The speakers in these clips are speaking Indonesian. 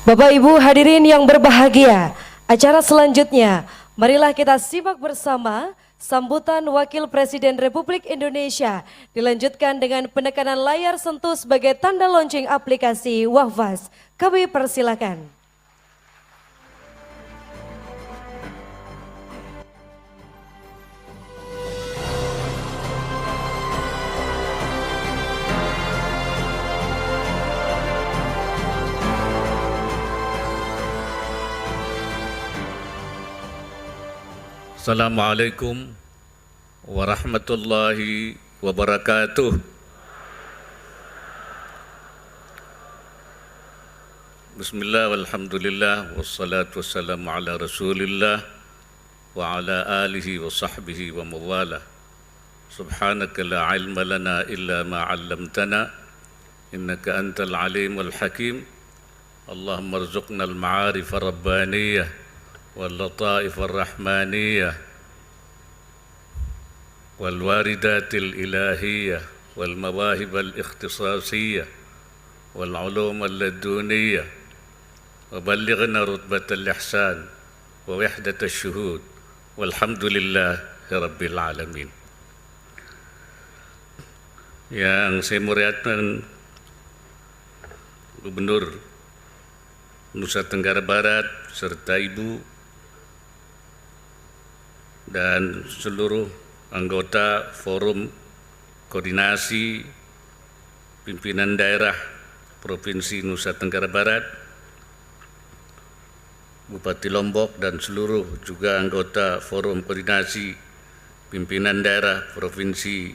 Bapak Ibu hadirin yang berbahagia, acara selanjutnya marilah kita simak bersama sambutan Wakil Presiden Republik Indonesia dilanjutkan dengan penekanan layar sentuh sebagai tanda launching aplikasi Wahfaz. Kami persilakan. Assalamualaikum warahmatullahi wabarakatuh. Bismillah walhamdulillah wassalatu wassalamu ala rasulillah wa ala alihi wa sahbihi wa mawala. Subhanaka la ilma lana illa ma 'allamtana innaka antal alimul hakim. Allahumma rzuqna al-ma'arif ar-rabbaniyah واللطائف الرحمانية والواردات الإلهية والمواهب الاختصاصية والعلوم اللدنية وبلغنا رتبة الإحسان ووحدة الشهود والحمد لله رب العالمين. Yang saya muliakan Gubernur Nusa Tenggara Barat serta Ibu dan seluruh anggota Forum Koordinasi Pimpinan Daerah Provinsi Nusa Tenggara Barat, Bupati Lombok dan seluruh juga anggota Forum Koordinasi Pimpinan Daerah Provinsi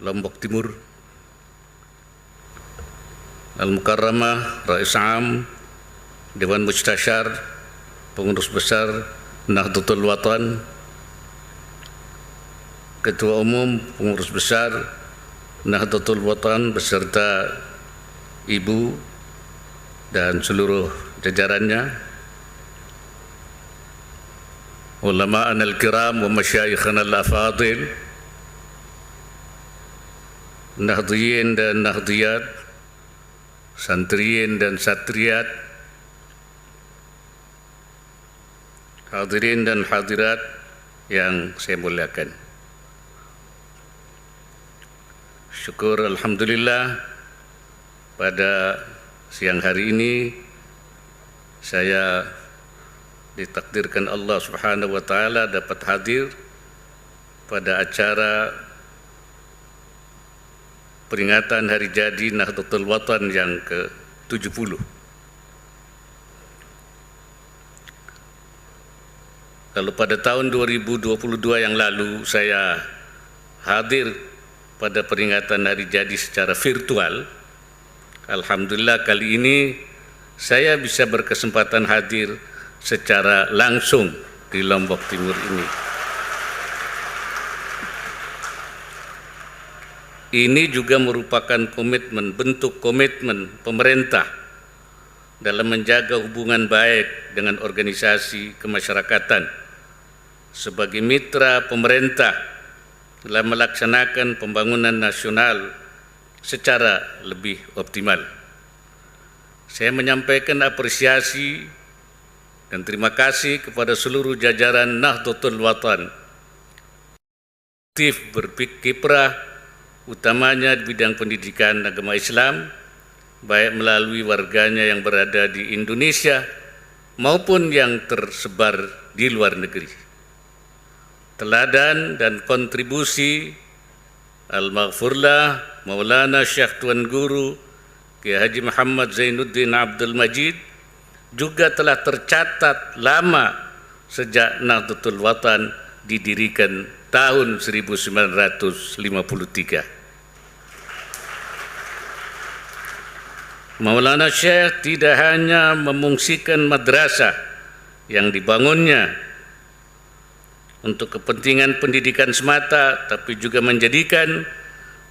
Lombok Timur, Al-Mukarramah, Rais Am, Dewan Mustasyar, Pengurus Besar Nahdlatul Watan, Ketua Umum Pengurus Besar Nahdlatul Watan beserta Ibu dan seluruh jajarannya, ulama'ana al-kiram wa masyayikhana al-afadil, nahdhiyin dan nahdhiyat, santriyin dan satriyat, hadirin dan hadirat yang saya muliakan. Syukur alhamdulillah pada siang hari ini saya ditakdirkan Allah Subhanahu wa taala dapat hadir pada acara peringatan hari jadi Nahdlatul Watan yang ke-70. Kalau pada tahun 2022 yang lalu saya hadir pada peringatan hari jadi secara virtual, alhamdulillah kali ini saya bisa berkesempatan hadir secara langsung di Lombok Timur ini. Ini juga merupakan bentuk komitmen pemerintah dalam menjaga hubungan baik dengan organisasi kemasyarakatan sebagai mitra pemerintah dalam melaksanakan pembangunan nasional secara lebih optimal. Saya menyampaikan apresiasi dan terima kasih kepada seluruh jajaran Nahdlatul Watan aktif berkiprah utamanya di bidang pendidikan agama Islam, baik melalui warganya yang berada di Indonesia maupun yang tersebar di luar negeri. Teladan dan kontribusi Al-Maghfurlah Maulana Syekh Tuan Guru Kiai Haji Muhammad Zainuddin Abdul Majid juga telah tercatat lama sejak Nahdlatul Watan didirikan tahun 1953. Maulana Syekh tidak hanya memungsikan madrasah yang dibangunnya untuk kepentingan pendidikan semata, tapi juga menjadikan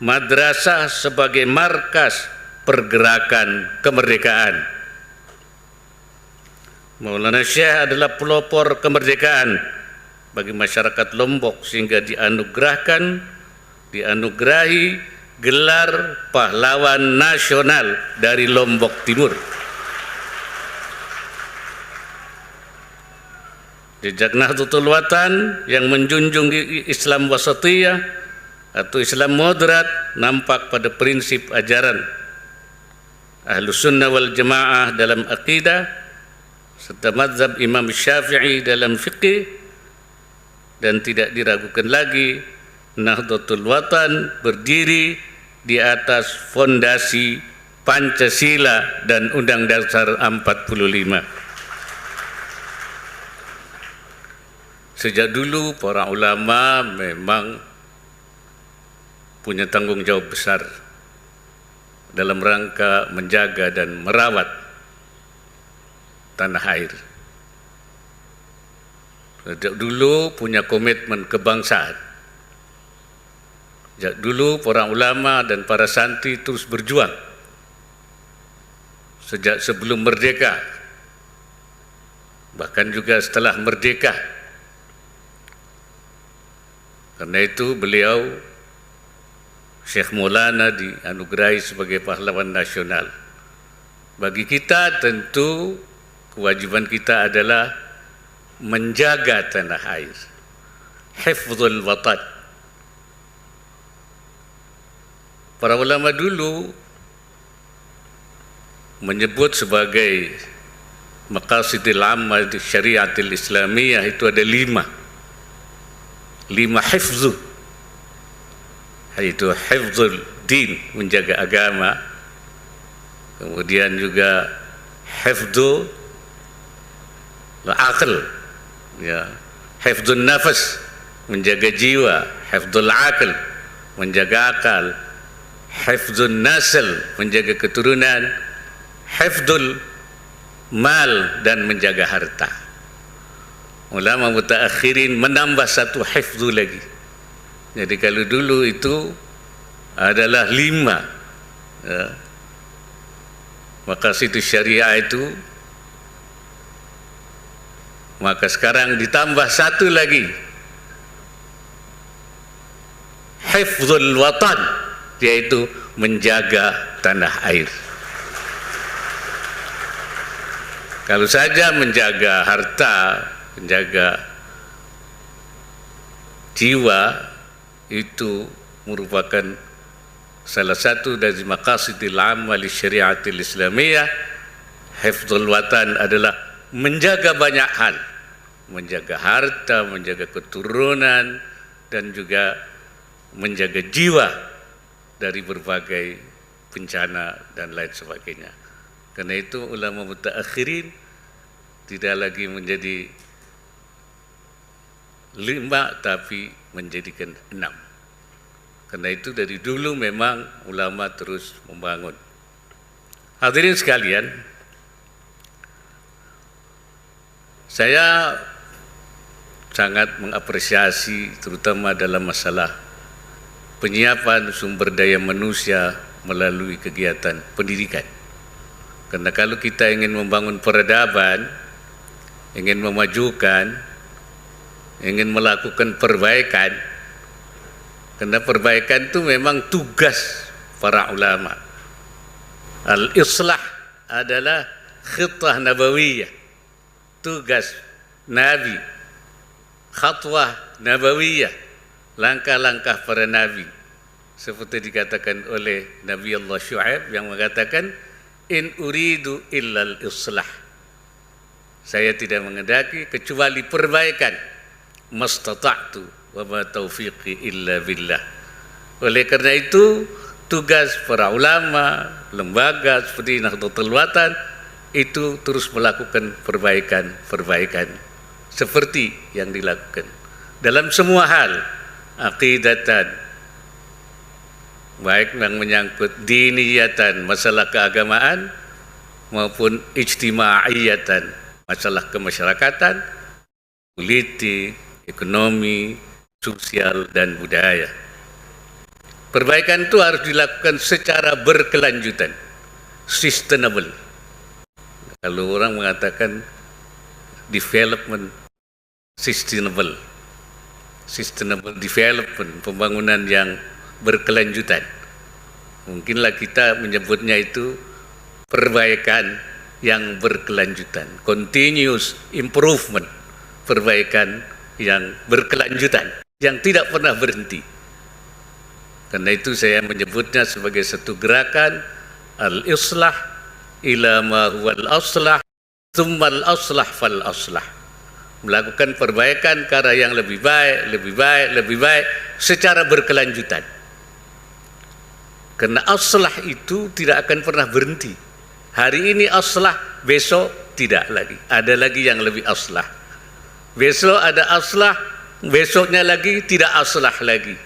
madrasah sebagai markas pergerakan kemerdekaan. Maulana Syekh adalah pelopor kemerdekaan bagi masyarakat Lombok sehingga dianugerahi gelar pahlawan nasional dari Lombok Timur. Jejak Nahdlatul Watan yang menjunjung Islam wasatiyah atau Islam moderat nampak pada prinsip ajaran Ahlus Sunnah wal Jamaah dalam akidah serta mazhab Imam Syafi'i dalam fiqih, dan tidak diragukan lagi Nahdlatul Watan berdiri di atas fondasi Pancasila dan Undang Dasar 45. Sejak dulu para ulama memang punya tanggung jawab besar dalam rangka menjaga dan merawat tanah air. Sejak dulu punya komitmen kebangsaan. Sejak dulu para ulama dan para santri terus berjuang. Sejak sebelum merdeka, bahkan juga setelah merdeka. Karena itu beliau, Syekh Maulana, dianugerahi sebagai pahlawan nasional. Bagi kita tentu kewajiban kita adalah menjaga tanah air. Hifdzul watan. Para ulama dulu menyebut sebagai maqasidil ammah di syariatil islamiyah itu ada 5 hifzu, yaitu hifzul din, menjaga agama, kemudian juga hifzul akal, ya, hifzul nafas, menjaga jiwa, hifzul akal, menjaga akal, hifzul nasl, menjaga keturunan, hifzul mal, dan menjaga harta. Ulama mutaakhirin menambah satu hifzu lagi. Jadi kalau dulu itu adalah 5, ya, maqasid syariah itu, maka sekarang ditambah satu lagi, hifdzul watan, yaitu menjaga tanah air. Kalau saja menjaga harta, menjaga jiwa, itu merupakan salah satu dari maqasidil ammah li syariatil islamiyah. Hifdzul watan adalah menjaga banyak hal, menjaga harta, menjaga keturunan, dan juga menjaga jiwa dari berbagai bencana dan lain sebagainya. Karena itu ulama mutaakhirin tidak lagi menjadi 5 tapi menjadikan 6. Karena itu dari dulu memang ulama terus membangun. Hadirin sekalian, saya sangat mengapresiasi terutama dalam masalah penyiapan sumber daya manusia melalui kegiatan pendidikan. Karena kalau kita ingin membangun peradaban, ingin memajukan, ingin melakukan perbaikan, karena perbaikan itu memang tugas para ulama. Al-islah adalah khitah nabawiyah, tugas Nabi, khatwah nabawiyah, langkah-langkah para Nabi. Seperti dikatakan oleh Nabi Allah Syu'aib yang mengatakan, in uridu illal islah, saya tidak mengendaki kecuali perbaikan, mastata'tu wa ma taufiqi illa billah. Oleh karena itu tugas para ulama, lembaga seperti Nahdlatul Watan itu terus melakukan perbaikan seperti yang dilakukan dalam semua hal, aqidatan, baik yang menyangkut diniyatan, masalah keagamaan, maupun ijtima'iyatan, masalah kemasyarakatan, politik, ekonomi, sosial, dan budaya. Perbaikan itu harus dilakukan secara berkelanjutan, sustainable. Kalau orang mengatakan development sustainable development, pembangunan yang berkelanjutan. Mungkinlah kita menyebutnya itu perbaikan yang berkelanjutan, continuous improvement, perbaikan yang berkelanjutan, yang tidak pernah berhenti. Karena itu saya menyebutnya sebagai satu gerakan al-islah ila ma huwal aslah tsummal aslah fal aslah. Melakukan perbaikan ke arah yang lebih baik, lebih baik, lebih baik secara berkelanjutan. Karena aslah itu tidak akan pernah berhenti. Hari ini aslah, besok tidak lagi. Ada lagi yang lebih aslah. Besok ada aslah, besoknya lagi tidak aslah lagi.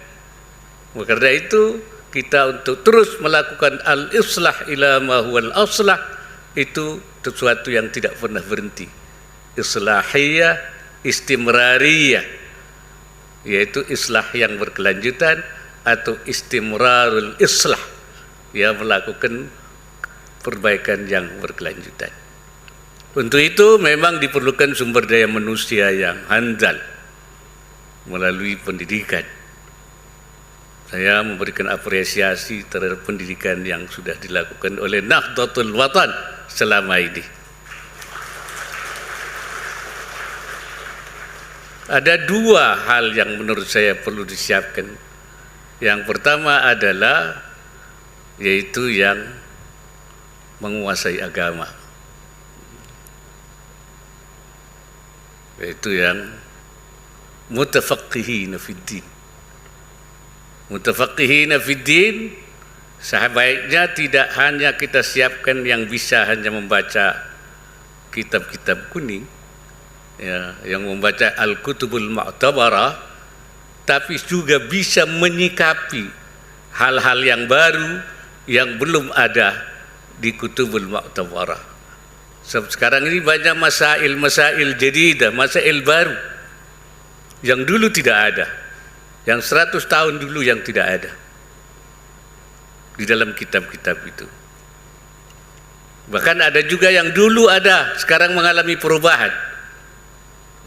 Karena itu kita untuk terus melakukan al-islah ila ma huwal aslah itu sesuatu yang tidak pernah berhenti. Islahiyah, istimrariyah, yaitu islah yang berkelanjutan atau istimrarul islah, ya, melakukan perbaikan yang berkelanjutan. Untuk itu memang diperlukan sumber daya manusia yang handal melalui pendidikan. Saya memberikan apresiasi terhadap pendidikan yang sudah dilakukan oleh Nahdlatul Watan selama ini. Ada dua hal yang menurut saya perlu disiapkan. Yang pertama adalah yaitu yang menguasai agama, yaitu yang mutafaqqihina fid din. Mutafaqqihina fid din sebaiknya tidak hanya kita siapkan yang bisa hanya membaca kitab-kitab kuning, ya, yang membaca al-kutubul mu'tabarah, tapi juga bisa menyikapi hal-hal yang baru yang belum ada di kutubul mu'tabarah. Sebab sekarang ini banyak masail jadidah, masail baru yang dulu tidak ada, yang 100 tahun dulu yang tidak ada di dalam kitab-kitab itu. Bahkan ada juga yang dulu ada, sekarang mengalami perubahan.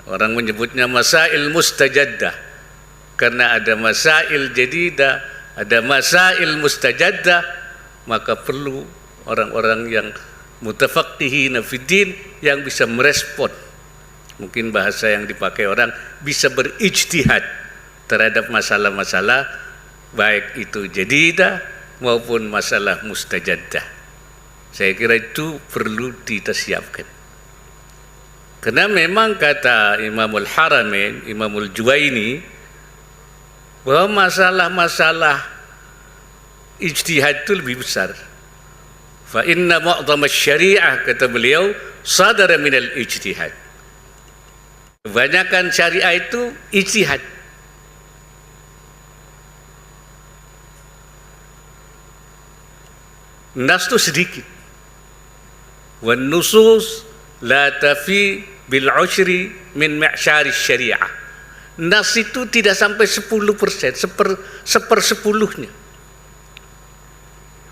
Orang menyebutnya masail mustajaddah, karena ada masail jadidah, ada masail mustajaddah, maka perlu orang-orang yang mutafaqqihina fiddin yang bisa merespon. Mungkin bahasa yang dipakai orang bisa berijtihad terhadap masalah-masalah baik itu jadidah maupun masalah mustajaddah. Saya kira itu perlu kita siapkan. Karena memang kata Imamul Haramain, Imamul Juwaini, bahwa masalah-masalah ijtihad itu lebih besar. Fa inna mu'dhama syariah, kata beliau, sadara minal ijtihad. Kebanyakan syariah itu ijtihad. Nas itu sedikit. Wan nusus la tafi bil ushri min ma'syari syariah. Nas itu tidak sampai 10%, sepersepuluhnya.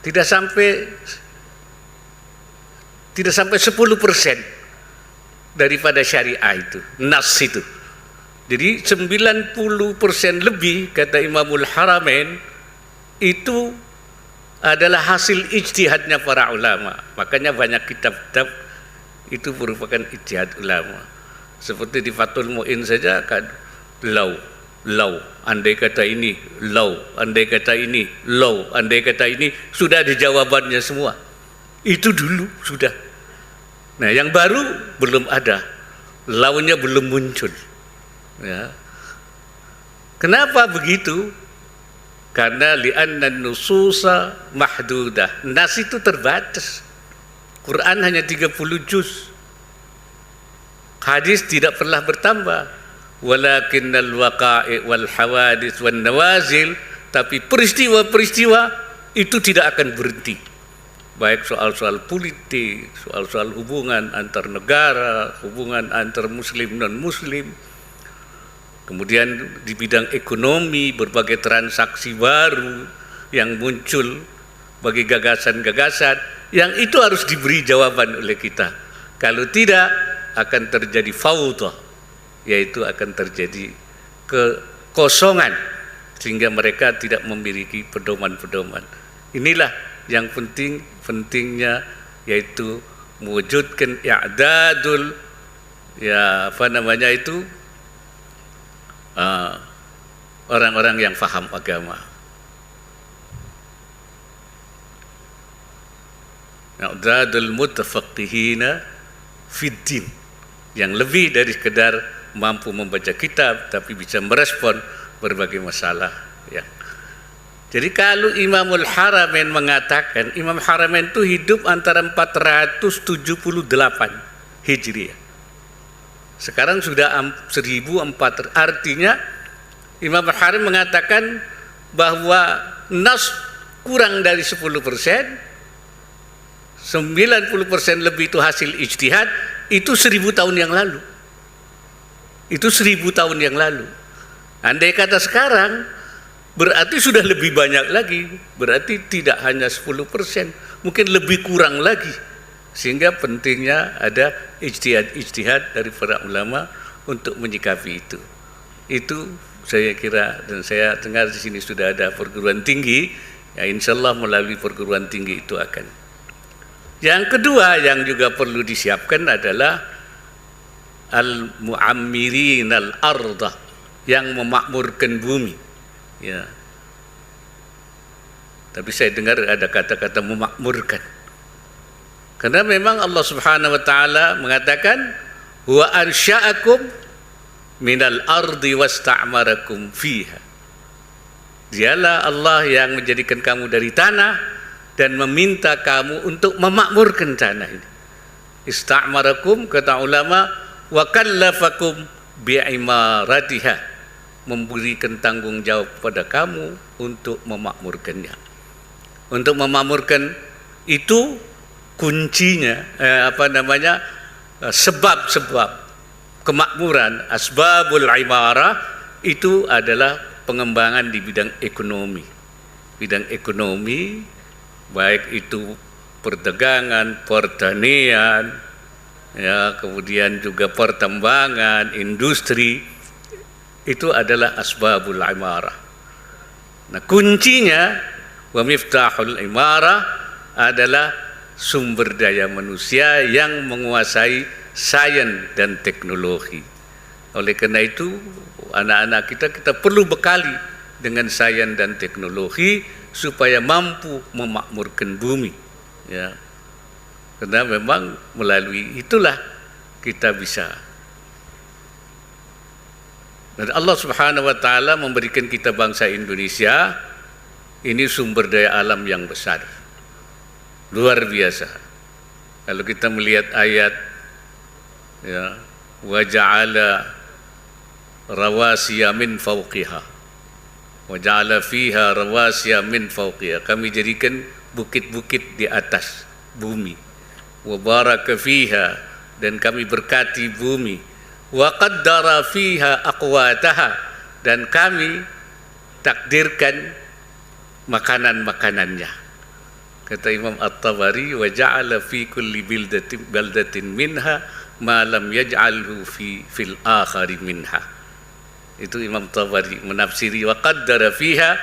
Tidak sampai 10% daripada syariah itu, nas itu. Jadi 90% lebih, kata Imamul Haramain, itu adalah hasil ijtihadnya para ulama. Makanya banyak kitab-kitab itu merupakan ijtihad ulama. Seperti di Fathul Mu'in saja kan, andai kata ini, andai kata ini, andai kata ini, sudah ada jawabannya semua. Itu dulu sudah. Nah, yang baru belum ada, launya belum muncul. Ya. Kenapa begitu? Karena li'anna nususa mahdudah. Nas itu terbatas. Quran hanya 30 juz. Hadis tidak pernah bertambah. Walakinnal waqa'i wal hawadits wan nawazil, tapi peristiwa-peristiwa itu tidak akan berhenti. Baik soal-soal politik, soal-soal hubungan antar negara, hubungan antar muslim non muslim. Kemudian di bidang ekonomi, berbagai transaksi baru yang muncul bagi gagasan-gagasan, yang itu harus diberi jawaban oleh kita. Kalau tidak, akan terjadi fawdah, yaitu akan terjadi kekosongan, sehingga mereka tidak memiliki pedoman-pedoman. Inilah yang pentingnya, yaitu mewujudkan i'dadul ya apa namanya itu orang-orang yang faham agama. Na'dadul mutafaqihina fid din, yang lebih dari sekedar mampu membaca kitab tapi bisa merespon berbagai masalah ya. Jadi kalau Imamul Haramain mengatakan, Imam Haramain itu hidup antara 478 Hijriah. Sekarang sudah 1004, artinya Imam Haramain mengatakan bahwa nas kurang dari 10%, 90% lebih itu hasil ijtihad, itu 1000 tahun yang lalu. Itu 1000 tahun yang lalu. Andai kata sekarang, berarti sudah lebih banyak lagi, berarti tidak hanya 10%, mungkin lebih kurang lagi. Sehingga pentingnya ada ijtihad dari para ulama untuk menyikapi itu. Itu saya kira, dan saya dengar di sini sudah ada perguruan tinggi, ya insya Allah melalui perguruan tinggi itu akan. Yang kedua yang juga perlu disiapkan adalah al-mu'ammirin al-ardah, yang memakmurkan bumi. Ya. Tapi saya dengar ada kata-kata memakmurkan. Karena memang Allah Subhanahu wa taala mengatakan wa ansya'akum minal ardi wasta'marakum fiha. Dialah Allah yang menjadikan kamu dari tanah dan meminta kamu untuk memakmurkan tanah ini. Ista'marakum, kata ulama, wa kallafakum bi'imaratiha, memberikan tanggung jawab kepada kamu untuk memakmurkannya. Untuk memakmurkan itu kuncinya sebab-sebab kemakmuran, asbabul imarah, itu adalah pengembangan di bidang ekonomi. Bidang ekonomi, baik itu perdagangan, pertanian, ya, kemudian juga pertambangan, industri, itu adalah asbabul imarah. Nah, kuncinya wa miftahul imarah adalah sumber daya manusia yang menguasai sains dan teknologi. Oleh karena itu, anak-anak kita perlu bekali dengan sains dan teknologi supaya mampu memakmurkan bumi. Ya. Karena memang melalui itulah kita bisa. Dan Allah Subhanahu wa taala memberikan kita bangsa Indonesia ini sumber daya alam yang besar. Luar biasa. Kalau kita melihat ayat ya, wa ja'ala rawasiya min fawqiha wa ja'ala fiha rawasiya min fawqiha. Kami jadikan bukit-bukit di atas bumi. Wa baraka fiha, dan kami berkati bumi. Wa qaddara fiha aqwataha, dan kami takdirkan makanan-makanannya. Kata Imam At-Tabari, wa ja'ala fi kulli baldatin minha ma lam yaj'alhu fil akhari minha. Itu Imam Tabari menafsiri wa qaddara fiha,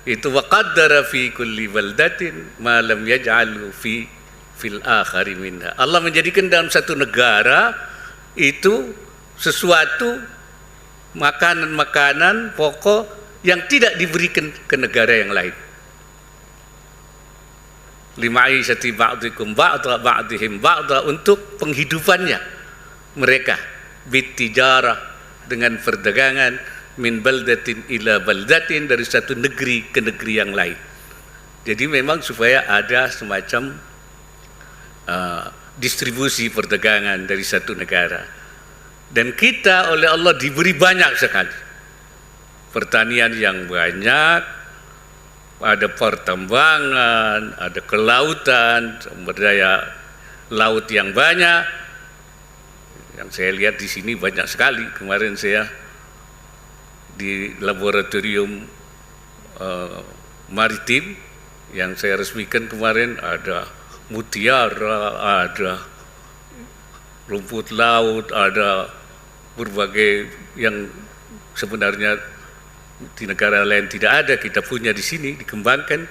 itu wa qaddara fi kulli baldatin ma lam yaj'alhu fil akhari minha. Allah menjadikan dalam satu negara itu sesuatu makanan-makanan pokok yang tidak diberikan ke negara yang lain. Lima'isyati ba'dikum ba'da ba'dihim ba'da, untuk penghidupannya mereka, bitijarah, dengan perdagangan, min baldatin ila baldatin, dari satu negeri ke negeri yang lain. Jadi memang supaya ada semacam distribusi perdagangan dari satu negara. Dan kita oleh Allah diberi banyak sekali pertanian yang banyak, ada pertambangan, ada kelautan, sumber daya laut yang banyak. Yang saya lihat di sini banyak sekali. Kemarin saya di laboratorium maritim yang saya resmikan kemarin, ada mutiara, ada rumput laut, ada berbagai yang sebenarnya di negara lain tidak ada, kita punya di sini, dikembangkan.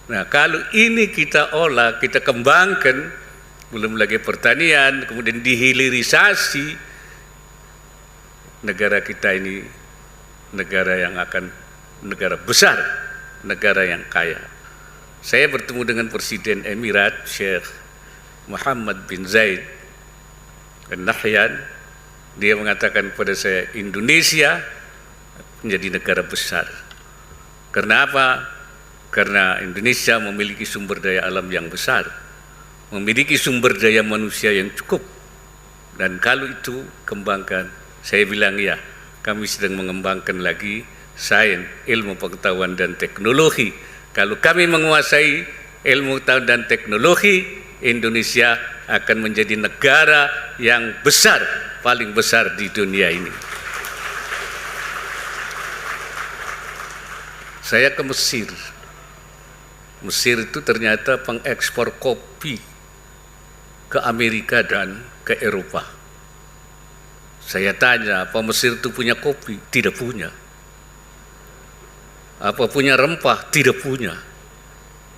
Nah, kalau ini kita olah, kita kembangkan, belum lagi pertanian, kemudian dihilirisasi, negara kita ini negara besar, negara yang kaya. Saya bertemu dengan Presiden Emirat Sheikh Muhammad bin Zayed Al Nahyan. Dia mengatakan kepada saya, Indonesia menjadi negara besar. Karena apa? Karena Indonesia memiliki sumber daya alam yang besar, memiliki sumber daya manusia yang cukup. Dan kalau itu kembangkan, saya bilang ya, kami sedang mengembangkan lagi sains, ilmu pengetahuan dan teknologi. Kalau kami menguasai ilmu pengetahuan dan teknologi, Indonesia akan menjadi negara yang besar, paling besar di dunia ini. Saya ke Mesir. Mesir itu ternyata pengekspor kopi ke Amerika dan ke Eropa. Saya tanya, apa Mesir itu punya kopi? Tidak punya. Apa punya rempah? Tidak punya.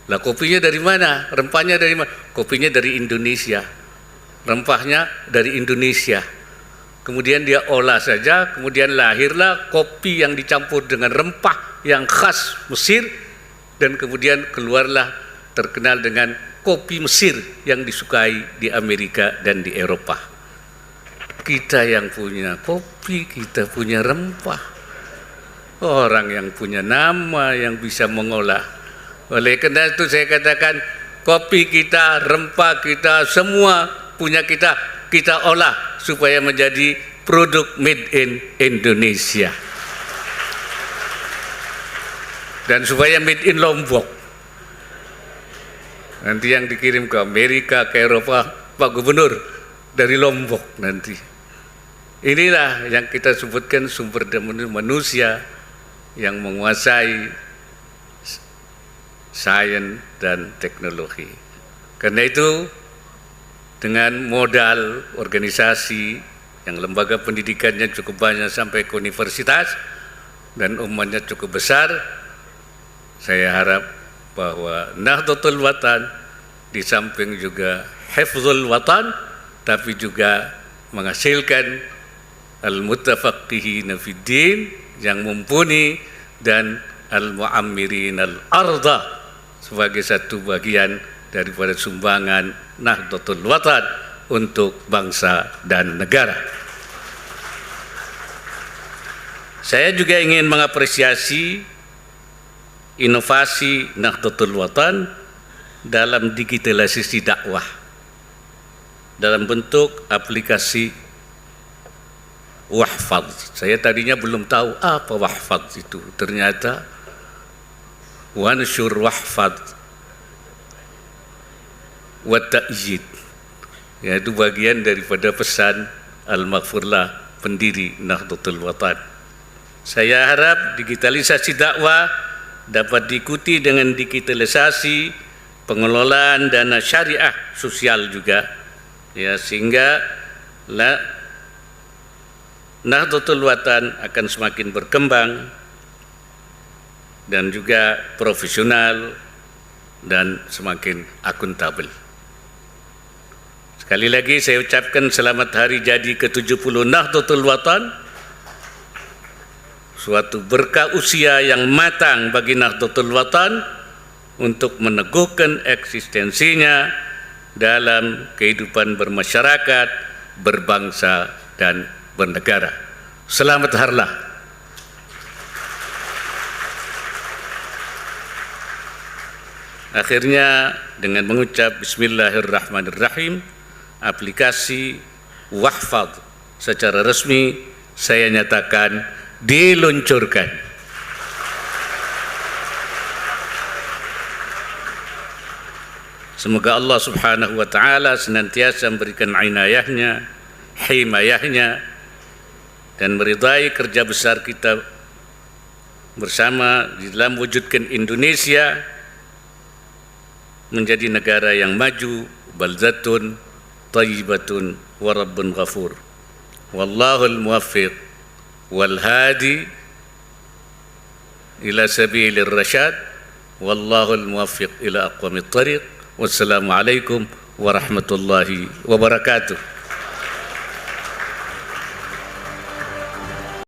Lah kopinya dari mana? Rempahnya dari mana? Kopinya dari Indonesia. Rempahnya dari Indonesia. Kemudian dia olah saja, kemudian lahirlah kopi yang dicampur dengan rempah yang khas Mesir, dan kemudian keluarlah terkenal dengan kopi Mesir yang disukai di Amerika dan di Eropa. Kita yang punya kopi, kita punya rempah. Orang yang punya nama, yang bisa mengolah. Oleh karena itu saya katakan, kopi kita, rempah kita, semua punya kita olah supaya menjadi produk made in Indonesia. Dan supaya made in Lombok. Nanti yang dikirim ke Amerika, ke Eropa, Pak Gubernur, dari Lombok nanti. Inilah yang kita sebutkan sumber daya manusia yang menguasai sains dan teknologi. Karena itu, dengan modal organisasi yang lembaga pendidikannya cukup banyak sampai ke universitas dan umatnya cukup besar, saya harap bahwa Nahdlatul Watan di samping juga Hifzul Watan, tapi juga menghasilkan al-mutafaqihina fid din yang mumpuni dan al-mu'ammirin al-arda sebagai satu bagian daripada sumbangan Nahdlatul Watan untuk bangsa dan negara. Saya juga ingin mengapresiasi inovasi Nahdlatul Watan dalam digitalisasi dakwah dalam bentuk aplikasi Wahfadz. Saya tadinya belum tahu apa Wahfadz itu. Ternyata Wansyur Wahfadz wa ta'yid, yaitu bagian daripada pesan Al-Maghfurlah, pendiri Nahdlatul Watan. Saya harap digitalisasi dakwah dapat diikuti dengan digitalisasi pengelolaan dana syariah sosial juga, ya, sehingga Nahdlatul Watan akan semakin berkembang dan juga profesional dan semakin akuntabel. Sekali lagi saya ucapkan selamat hari jadi ke-70 Nahdlatul Watan, suatu berkah usia yang matang bagi Nahdlatul Watan untuk meneguhkan eksistensinya dalam kehidupan bermasyarakat, berbangsa, dan bernegara. Selamat harlah. Akhirnya dengan mengucap Bismillahirrahmanirrahim, aplikasi Wahfadz secara resmi saya nyatakan diluncurkan. Semoga Allah Subhanahu wa taala senantiasa memberikan inayahnya, himayahnya, dan meridai kerja besar kita bersama di dalam wujudkan Indonesia menjadi negara yang maju, baldatun thayyibatun wa rabbun ghafur. Wallahul muwaffiq wal hadi ila sabilir rasyad. Wallahul muwaffiq ila aqwamit thariq. Wassalamualaikum warahmatullahi wabarakatuh.